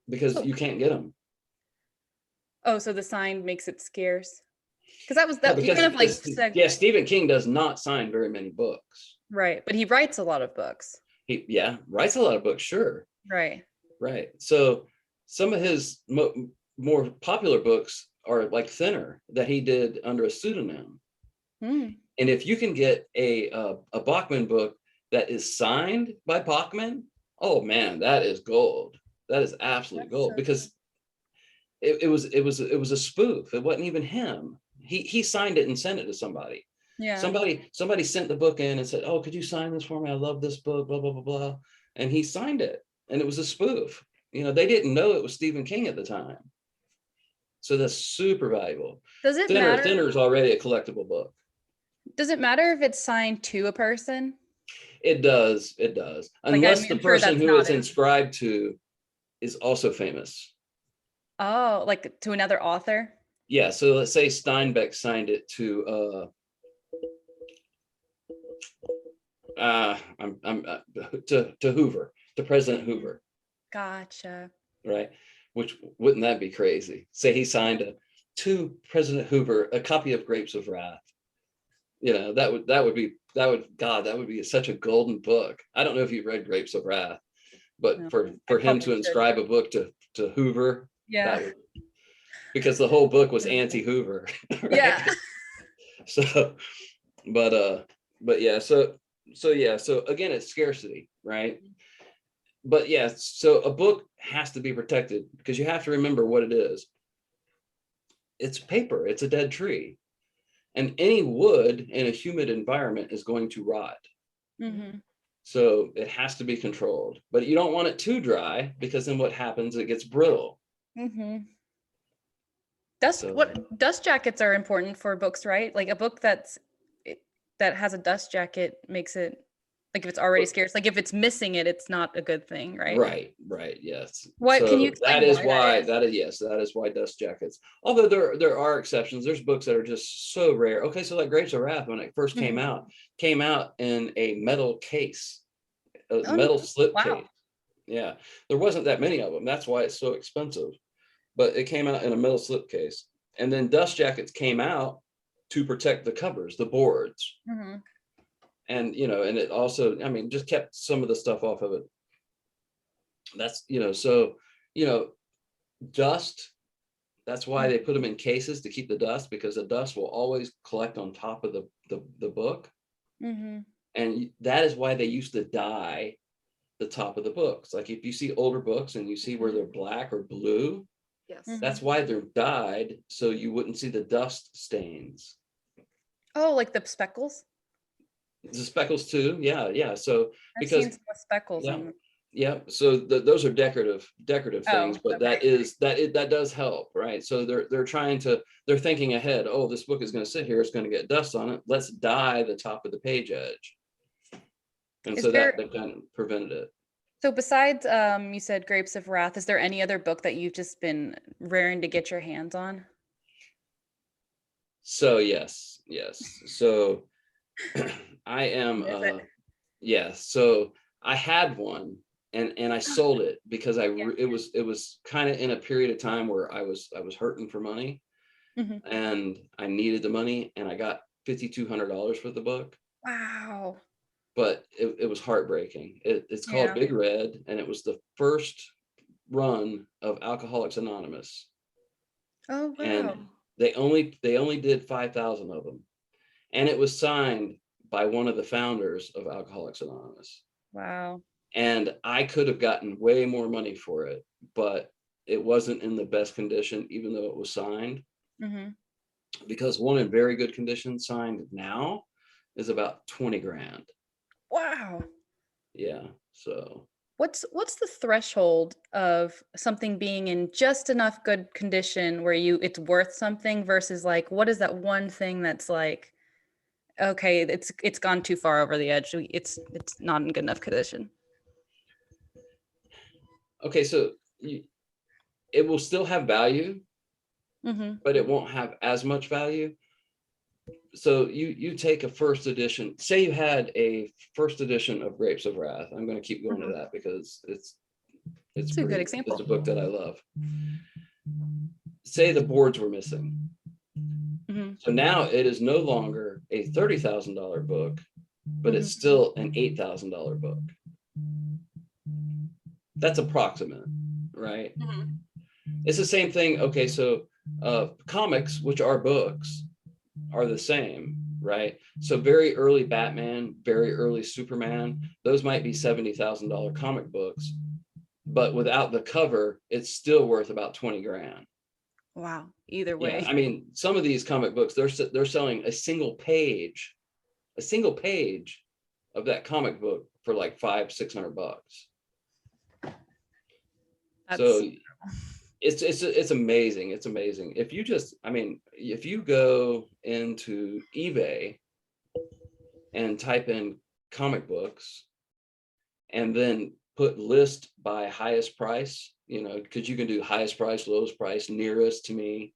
S3: because you can't get them.
S2: Oh, so the sign makes it scarce. Because
S3: Stephen King does not sign very many books.
S2: Right, but he writes a lot of books.
S3: He writes a lot of books, sure.
S2: Right.
S3: So some of his more popular books are like thinner, that he did under a pseudonym. And if you can get a Bachman book that is signed by Bachman, oh man, that is gold. That is absolute gold, because it was a spoof. It wasn't even him. He signed it and sent it to somebody.
S2: Yeah.
S3: Somebody sent the book in and said, "Oh, could you sign this for me? I love this book, blah, blah, blah, blah." And he signed it, and it was a spoof. They didn't know it was Stephen King at the time. So that's super valuable.
S2: Does it matter?
S3: Thinner is already a collectible book.
S2: Does it matter if it's signed to a person?
S3: It does. Unless the person who it's inscribed to is also famous.
S2: Oh, like to another author?
S3: Yeah. So let's say Steinbeck signed it to to Hoover, to President Hoover.
S2: Gotcha.
S3: Right. Which, wouldn't that be crazy? Say he signed to President Hoover a copy of Grapes of Wrath. That would be such a golden book. I don't know if you've read Grapes of Wrath, but
S2: No,
S3: for him to inscribe a book to Hoover,
S2: yeah,
S3: because the whole book was anti-Hoover. Right?
S2: yeah.
S3: So, but yeah, so again, it's scarcity, right? But yeah, so a book has to be protected because you have to remember what it is. It's paper. It's a dead tree. And any wood in a humid environment is going to rot.
S2: Mm-hmm.
S3: So it has to be controlled, but you don't want it too dry because then what happens? It gets brittle.
S2: Mm-hmm. Dust jackets are important for books, right? Like a book that has a dust jacket makes it, like if it's already scarce, like if it's missing it, it's not a good thing, right?
S3: Right, yes.
S2: What
S3: So
S2: can you explain?
S3: That is why dust jackets. Although there are exceptions. There's books that are just so rare. Okay, so like Grapes of Wrath, when it first came out in a metal case, metal slip case. Yeah, there wasn't that many of them. That's why it's so expensive. But it came out in a metal slip case, and then dust jackets came out to protect the covers, the boards.
S2: Mm-hmm.
S3: And and it also, just kept some of the stuff off of it. That's dust. That's why they put them in cases, to keep the dust, because the dust will always collect on top of the book.
S2: Mm-hmm.
S3: And that is why they used to dye the top of the books. Like if you see older books and you see where they're black or blue,
S1: Yes.
S3: that's why they're dyed, so you wouldn't see the dust stains.
S2: Oh, like the speckles?
S3: The speckles too. Yeah. So
S2: I've seen some speckles on them.
S3: Yeah. So those are decorative things, but
S2: okay.
S3: that does help, right? So they're thinking ahead. Oh, this book is going to sit here. It's going to get dust on it. Let's dye the top of the page edge. And so that kind of prevented it.
S2: So besides, you said Grapes of Wrath, is there any other book that you've just been raring to get your hands on?
S3: So yes. So I am, so I had one and I sold it because it was kind of in a period of time where I was hurting for money, and I needed the money, and I got $5,200 for the book.
S2: Wow.
S3: But it was heartbreaking. It's called Big Red, and it was the first run of Alcoholics Anonymous.
S2: Oh, wow.
S3: And they only did 5,000 of them. And it was signed by one of the founders of Alcoholics Anonymous.
S2: Wow.
S3: And I could have gotten way more money for it, but it wasn't in the best condition, even though it was signed. Because one in very good condition signed now is about 20 grand.
S2: Wow.
S3: Yeah. So
S2: what's the threshold of something being in just enough good condition where it's worth something versus like, what is that one thing that's like, okay, it's gone too far over the edge. It's not in good enough condition.
S3: Okay, so it will still have value, but it won't have as much value. So you take a first edition. Say you had a first edition of Grapes of Wrath. I'm going to keep going to that because it's
S2: a good example.
S3: It's a book that I love. Say the boards were missing. So now it is no longer a $30,000 book, but it's still an $8,000 book. That's approximate, right? It's the same thing. Okay, so comics, which are books, are the same, right? So very early Batman, very early Superman, those might be $70,000 comic books, but without the cover, it's still worth about 20 grand.
S2: Wow. Either
S3: Yeah,
S2: way.
S3: I mean, some of these comic books, they're selling a single page of that comic book for like $500-600.
S2: That's
S3: So it's amazing. It's amazing. If you just, I mean, if you go into eBay and type in comic books and then put list by highest price, you know, because you can do highest price, lowest price, nearest to me,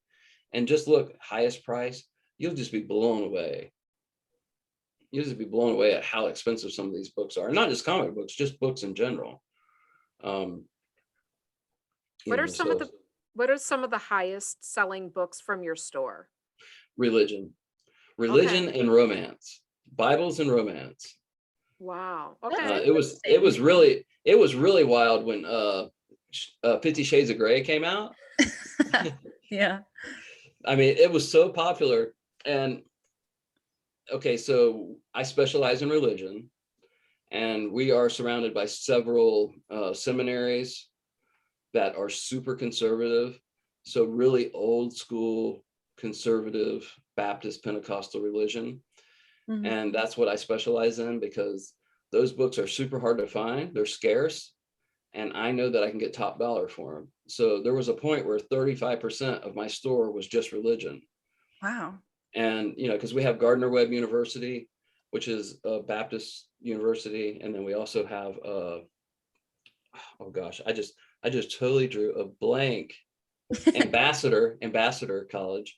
S3: and just look highest price, you'll just be blown away. You'll just be blown away at how expensive some of these books are. And not just comic books, just books in general. You
S1: What are
S3: know,
S1: some of
S3: so
S1: the what are some of the highest selling books from your store?
S3: religion,
S1: Okay.
S3: and romance, Bibles and romance.
S1: Wow.
S2: That's
S1: Okay.
S3: It was really wild when 50 Shades of Grey came out.
S2: yeah.
S3: I mean, it was so popular. And okay, so I specialize in religion, and we are surrounded by several seminaries that are super conservative. So really old school conservative Baptist Pentecostal religion.
S2: Mhm.
S3: And that's what I specialize in, because those books are super hard to find. They're scarce. And I know that I can get top dollar for them. So there was a point where 35% of my store was just religion.
S2: Wow.
S3: And, you know, because we have Gardner Webb University, which is a Baptist university. And then we also have, oh gosh, I just totally drew a blank. Ambassador College,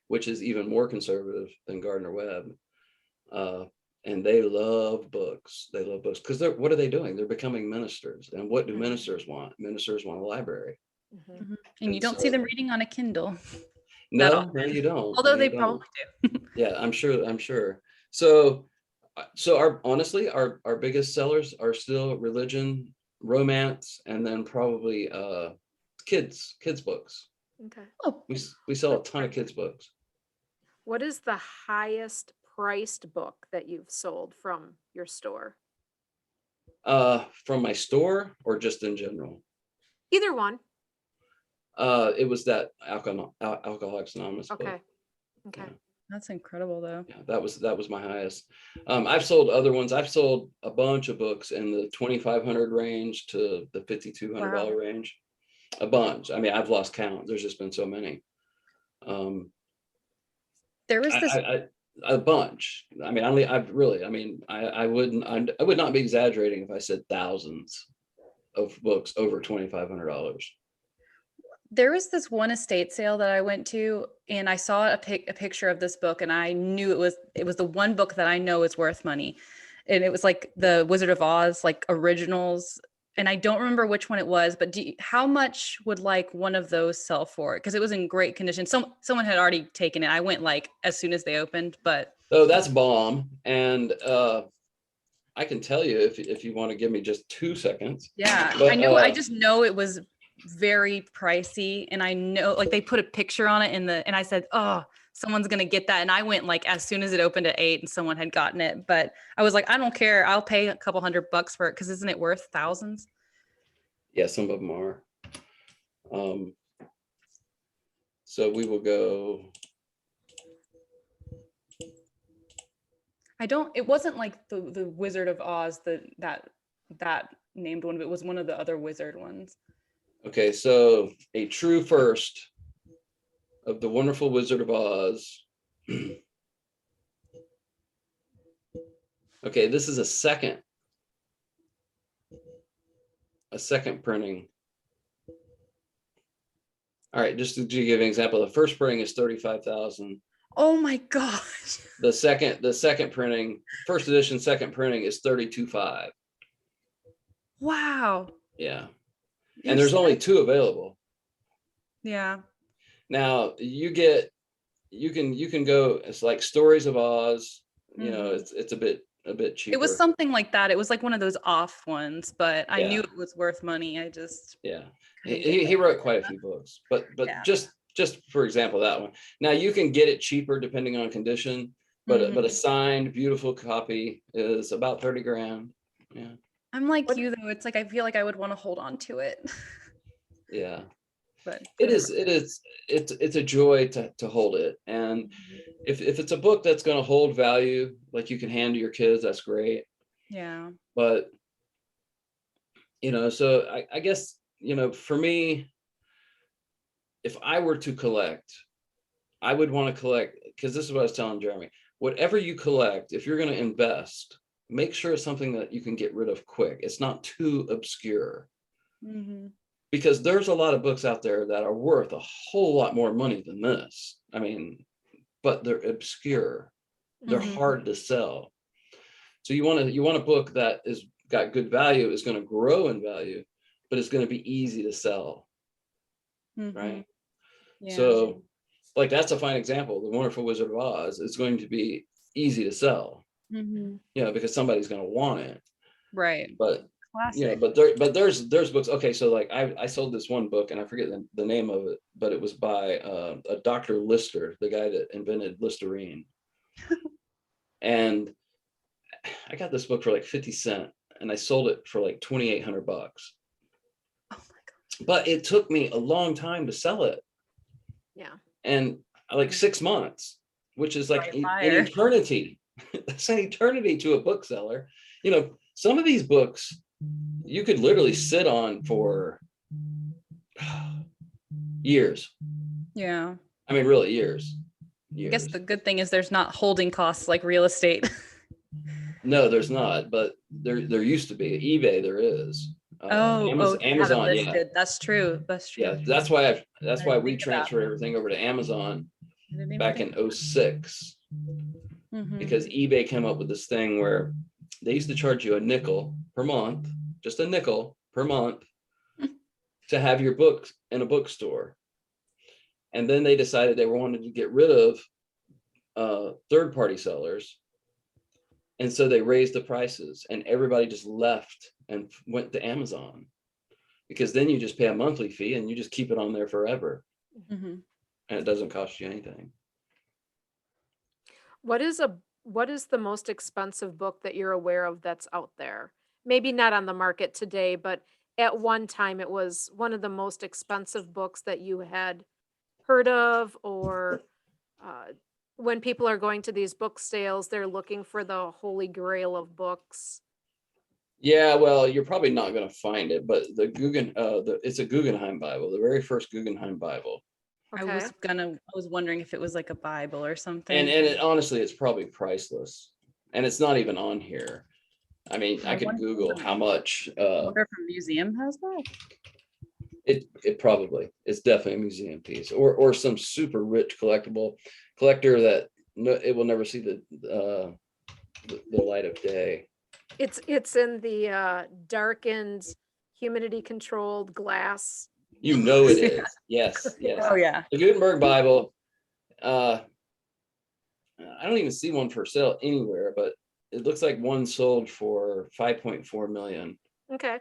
S3: which is even more conservative than Gardner Webb. And they love books. They love books because what are they doing? They're becoming ministers. And what do ministers want? Ministers want a library.
S1: Mhm.
S2: Mhm. And you don't see
S3: so,
S2: them reading on a Kindle.
S3: no, you don't.
S2: Although
S3: No,
S2: they
S3: you don't.
S2: probably do.
S3: Yeah, I'm sure. So our biggest sellers are still religion, romance, and then probably kids books.
S1: Okay.
S2: Oh,
S3: We sell a ton of kids books.
S1: What is the highest priced book that you've sold from your store?
S3: From my store or just in general?
S1: Either one.
S3: It was that Alcoholics Anonymous book.
S1: Okay. Okay.
S3: Yeah.
S2: that's incredible though.
S3: Yeah, that was my highest. I've sold other ones. I've sold a bunch of books in the 2,500 range to the $5,200 range. A bunch. I mean, I've lost count. There's just been so many.
S2: There was this
S3: A bunch. I mean, I would not be exaggerating if I said thousands of books over $2,500.
S2: there was this one estate sale that I went to, and I saw a picture of this book, and I knew it was the one book that I know is worth money. And it was like the Wizard of Oz, like originals. And I don't remember which one it was, but how much would like one of those sell for? Because it was in great condition. Someone had already taken it. I went like as soon as they opened, but
S3: Oh, that's bomb. And I can tell you if you want to give me just 2 seconds.
S2: yeah,
S3: But,
S2: I know. I just know it was very pricey, and I know like they put a picture on it and I said, oh, someone's gonna get that. And I went like as soon as it opened at 8 and someone had gotten it. But I was like, I don't care. I'll pay a couple $100 for it because isn't it worth thousands?
S3: Yeah, some of them are. So we will go.
S2: It wasn't like the Wizard of Oz, that named one, but it was one of the other wizard ones.
S3: Okay, so a true first of the Wonderful Wizard of Oz. Okay, this is a second printing. All right, just to give you an example, the first printing is 35,000.
S2: Oh my gosh.
S3: The second printing, first edition, second printing is 32.5.
S2: Wow.
S3: Yeah.
S2: You're
S3: And there's
S2: so-
S3: only 2 available.
S2: yeah.
S3: Now you can go, it's like Stories of Oz, you know, it's a bit cheaper.
S2: It was something like that. It was like one of those off ones, but I knew
S3: Yeah.
S2: it was worth money. I just
S3: Yeah.
S2: couldn't get
S3: He wrote quite a few books, but
S2: Yeah.
S3: just for example, that one. Now you can get it cheaper depending on condition, but
S2: Mhm.
S3: a signed beautiful copy is about 30 grand. Yeah.
S2: I'm like
S1: What-
S2: you though. It's like I feel like I would want to hold on to it.
S3: Yeah.
S2: but
S3: it's a joy to hold it. And if it's a book that's going to hold value, like you can hand to your kids, that's great.
S2: yeah.
S3: But so I guess for me, if I were to collect, I would want to collect, because this is what I was telling Jeremy, whatever you collect, if you're going to invest, make sure it's something that you can get rid of quick. It's not too obscure. Because there's a lot of books out there that are worth a whole lot more money than this. I mean, but they're obscure. They're hard to sell. So you want a book that is got good value, is going to grow in value, but it's going to be easy to sell. Right?
S2: Yeah.
S3: So like that's a fine example. The Wonderful Wizard of Oz is going to be easy to sell. Because somebody's going to want it.
S2: Right.
S3: But
S2: classic.
S3: but there's books. Okay, so like I sold this one book and I forget the name of it, but it was by a Dr. Lister, the guy that invented Listerine. And I got this book for like 50 cents and I sold it for like $2,800.
S2: Oh my God.
S3: But it took me a long time to sell it.
S1: Yeah.
S3: And like 6 months, which is like an
S2: Fire.
S3: eternity. That's an eternity to a bookseller. Some of these books you could literally sit on for years.
S2: Yeah.
S3: I mean, really years.
S2: I guess the good thing is there's not holding costs like real estate.
S3: No, there's not, but there used to be. eBay, there is. Amazon,
S2: listed.
S3: yeah.
S2: That's true. That's true.
S3: Yeah, that's why we
S2: think about
S3: transferred everything over to Amazon
S2: I didn't even
S3: back
S2: think
S3: in 06, because eBay came up with this thing where they used to charge you a nickel per month, just a nickel per month, to have your books in a bookstore. And then they decided they wanted to get rid of third-party sellers. And so they raised the prices and everybody just left and went to Amazon, because then you just pay a monthly fee and you just keep it on there forever. And it doesn't cost you anything.
S1: What is the most expensive book that you're aware of that's out there? Maybe not on the market today, but at one time it was one of the most expensive books that you had heard of, or when people are going to these book sales, they're looking for the holy grail of books.
S3: Yeah, well, you're probably not going to find it, but it's a Guggenheim Bible, the very first Guggenheim Bible.
S1: Okay.
S2: I was wondering if it was like a Bible or something.
S3: And honestly, it's probably priceless, and it's not even on here. I mean, I could Google how much.
S2: I wonder if a museum has that.
S3: It's definitely a museum piece, or some super rich collector that it will never see the light of day.
S1: It's in the darkened, humidity controlled glass.
S3: It is. Yes.
S2: Oh yeah.
S3: The Gutenberg Bible. I don't even see one for sale anywhere, but it looks like one sold for 5.4 million.
S1: Okay.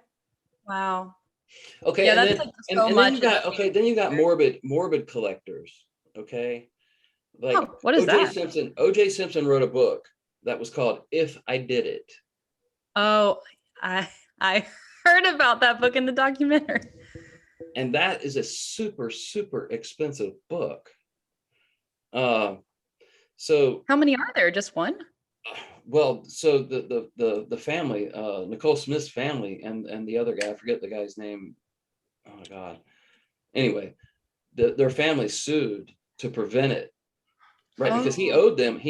S2: Wow.
S3: Okay.
S2: Yeah,
S3: and
S2: that's
S3: then,
S2: like so
S3: and
S2: much.
S3: then you got morbid collectors. Okay. Like
S2: what is that?
S3: OJ Simpson wrote a book that was called If I Did It.
S2: Oh, I heard about that book in the documentary.
S3: And that is a super, super expensive book. So
S2: how many are there? Just one?
S3: Well, so the family, Nicole Smith's family, and the other guy, I forget the guy's name. Oh my God. Anyway, their family sued to prevent it, right? Because he owed them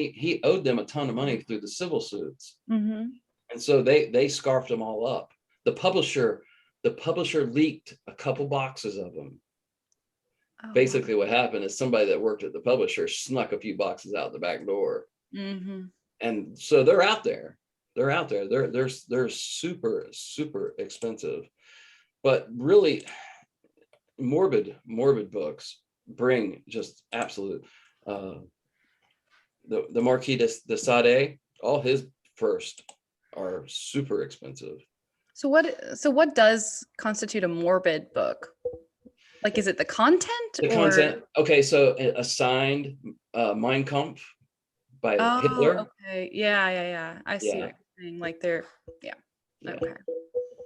S3: a ton of money through the civil suits, and so they scarfed them all up. The publisher leaked a couple boxes of them. Basically, what happened is somebody that worked at the publisher snuck a few boxes out the back door. And so they're out there. They're super, super expensive. But really, morbid books bring just absolute. The Marquis de Sade, all his first are super expensive.
S2: So what does constitute a morbid book? Like, is it the content?
S3: Content. Okay, so a signed Mein Kampf by Hitler.
S2: Okay. Yeah. I see what you're saying. Like they're, yeah. Okay.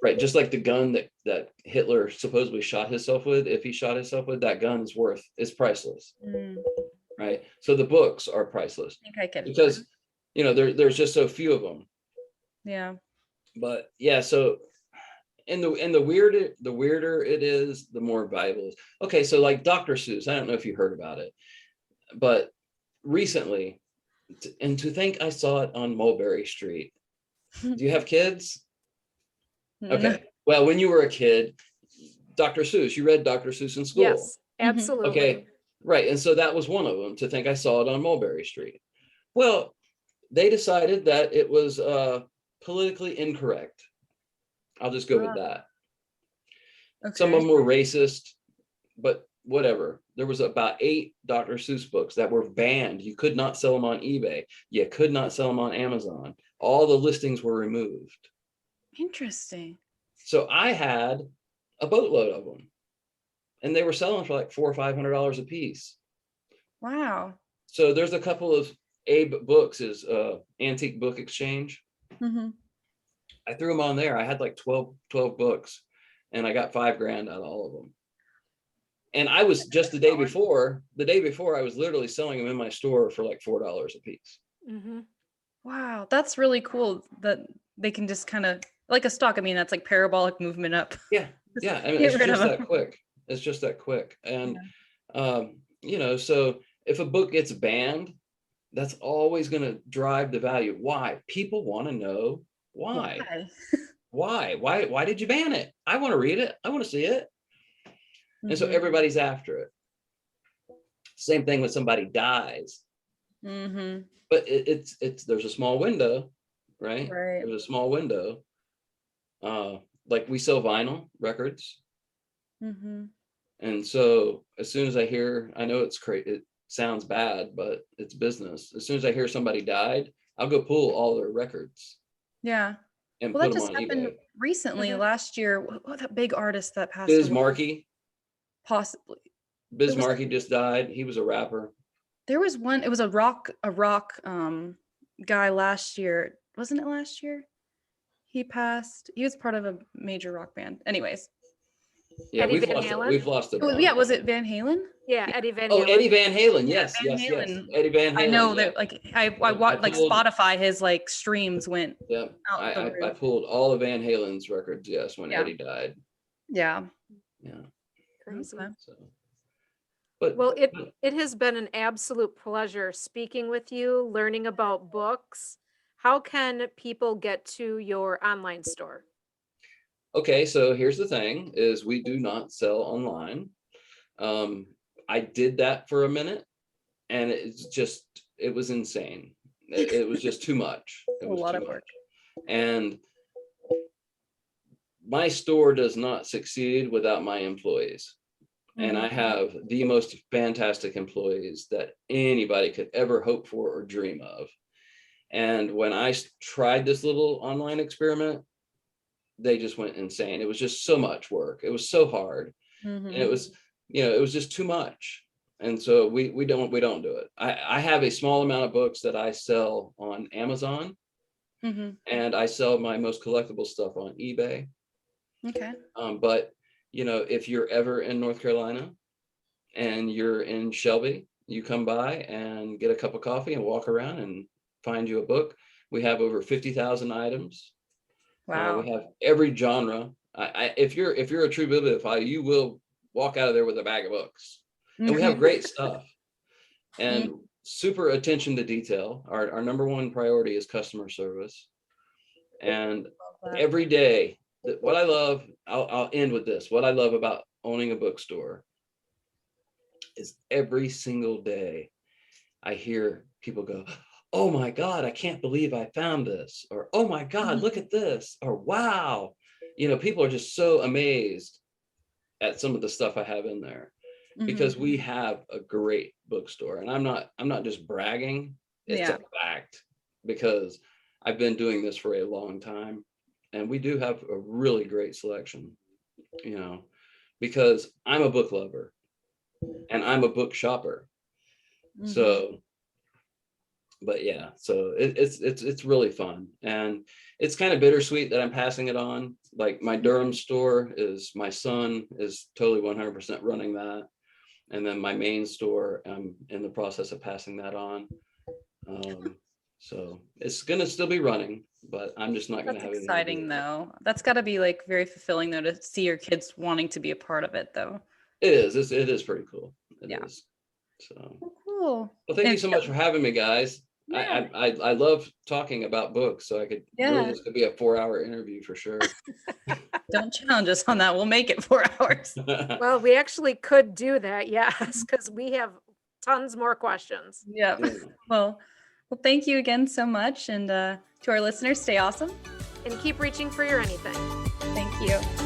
S3: Right, just like the gun that Hitler supposedly shot himself with, if he shot himself with, that gun is priceless,
S2: Mm,
S3: right? So the books are priceless
S2: I think I can.
S3: because there's just so few of them.
S2: Yeah.
S3: But yeah, so and the weirder it is, the more valuable it is. Okay, so like Dr. Seuss, I don't know if you heard about it, but recently, and to think I saw it on Mulberry Street. Do you have kids?
S2: No.
S3: Okay. Well, when you were a kid, Dr. Seuss, you read Dr. Seuss in school.
S1: Yes, absolutely.
S3: Okay. Right. And so that was one of them, to think I saw it on Mulberry Street. Well, they decided that it was politically incorrect. I'll just go with that. Some of them were racist, but whatever. There was about 8 Dr. Seuss books that were banned. You could not sell them on eBay. You could not sell them on Amazon. All the listings were removed.
S2: Interesting.
S3: So I had a boatload of them, and they were selling for like $400 or $500 a piece.
S2: Wow.
S3: So there's a couple of Abe Books, is Antique Book Exchange.
S2: Mm-hmm.
S3: I threw them on there. I had like 12 books, and I got $5,000 out of all of them. And I was just the day before, I was literally selling them in my store for like $4 a piece.
S1: Mm-hmm.
S2: Wow, that's really cool that they can just kind of like a stock. I mean, that's like parabolic movement up.
S3: Yeah. Yeah. I mean,
S2: Get
S3: it's
S2: rid of
S3: just that
S2: them.
S3: quick. It's just that quick. And, so if a book gets banned, that's always going to drive the value. Why? People want to know why. Why did you ban it? I want to read it. I want to see it. And so everybody's after it. Same thing when somebody dies.
S2: Mm-hmm.
S3: But it's there's a small window, right?
S2: Right.
S3: There's a small window. Like we sell vinyl records.
S2: Mm-hmm.
S3: And so as soon as I hear, I know it sounds bad, but it's business. As soon as I hear somebody died, I'll go pull all their records
S2: Yeah.
S3: and
S2: Well,
S3: put
S2: that
S3: them
S2: just
S3: on
S2: happened
S3: eBay.
S2: recently last year. What that big artist that passed
S3: Biz
S2: away?
S3: Markie.
S2: Possibly.
S3: Biz
S2: It was-
S3: Markie just died. He was a rapper.
S2: There was one. It was a rock guy last year. Wasn't it last year? He passed. He was part of a major rock band. Anyways.
S3: Yeah,
S1: Eddie
S3: we've
S1: Van
S3: lost
S1: Halen?
S3: a
S2: Oh,
S3: bunch.
S2: yeah, was it Van Halen?
S1: Yeah, Eddie Van
S3: Oh,
S1: Halen.
S3: Eddie Van Halen. Yes,
S2: Van
S3: yes.
S2: Halen.
S3: Eddie Van Halen.
S2: I know
S3: yeah.
S2: that like I
S3: I
S2: watched like
S3: pulled-
S2: Spotify, his like streams went
S3: Yeah,
S2: out the
S3: I
S2: roof.
S3: pulled all of Van Halen's records. Yes, when
S2: Yeah.
S3: Eddie died.
S2: Yeah.
S3: Yeah.
S1: Crazy.
S2: Okay.
S3: So, but
S1: Well, it has been an absolute pleasure speaking with you, learning about books. How can people get to your online store?
S3: okay, so here's the thing: is we do not sell online. I did that for a minute, and it was insane. It was just too much. It
S2: A
S3: was
S2: lot
S3: too
S2: of
S3: much.
S2: work.
S3: And my store does not succeed without my employees. And I have the most fantastic employees that anybody could ever hope for or dream of. And when I tried this little online experiment, they just went insane. It was just so much work. It was so hard. And it was, it was just too much. And so we don't do it. I have a small amount of books that I sell on Amazon, and I sell my most collectible stuff on eBay.
S2: Okay.
S3: But if you're ever in North Carolina and you're in Shelby, you come by and get a cup of coffee and walk around and find you a book. We have over 50,000 items.
S2: Wow.
S3: We have every genre. If you're a true bibliophile, you will walk out of there with a bag of books. And we have great stuff. And super attention to detail. Our number one priority is customer service. And every day, what I love, I'll end with this. What I love about owning a bookstore is every single day I hear people go, "Oh my God, I can't believe I found this," or "Oh my God, look at this," or "Wow." People are just so amazed at some of the stuff I have in there, because we have a great bookstore. And I'm not just bragging, it's a fact, because I've been doing this for a long time. And we do have a really great selection, because I'm a book lover and I'm a book shopper. So But yeah, so it's really fun, and it's kind of bittersweet that I'm passing it on. Like my Durham store is, my son is totally 100% running that, and then my main store, I'm in the process of passing that on. So it's gonna still be running, but I'm just not gonna
S2: That's
S3: have anything to do
S2: exciting
S3: with it.
S2: though. That's got to be like very fulfilling though, to see your kids wanting to be a part of it though.
S3: It is. It is pretty cool. It
S2: Yeah.
S3: is. So,
S2: Cool.
S3: well, thank you
S2: And
S3: so much for having me, guys.
S2: yeah,
S3: I love talking about books, so I could really,
S2: yeah.
S3: this could be a 4-hour interview for sure.
S2: Don't challenge us on that. We'll make it 4 hours.
S1: Well, we actually could do that, yes, because we have tons more questions.
S2: Yeah.
S3: Yeah.
S2: Well, thank you again so much. And to our listeners, stay awesome.
S1: And keep reaching for your anything.
S2: Thank you.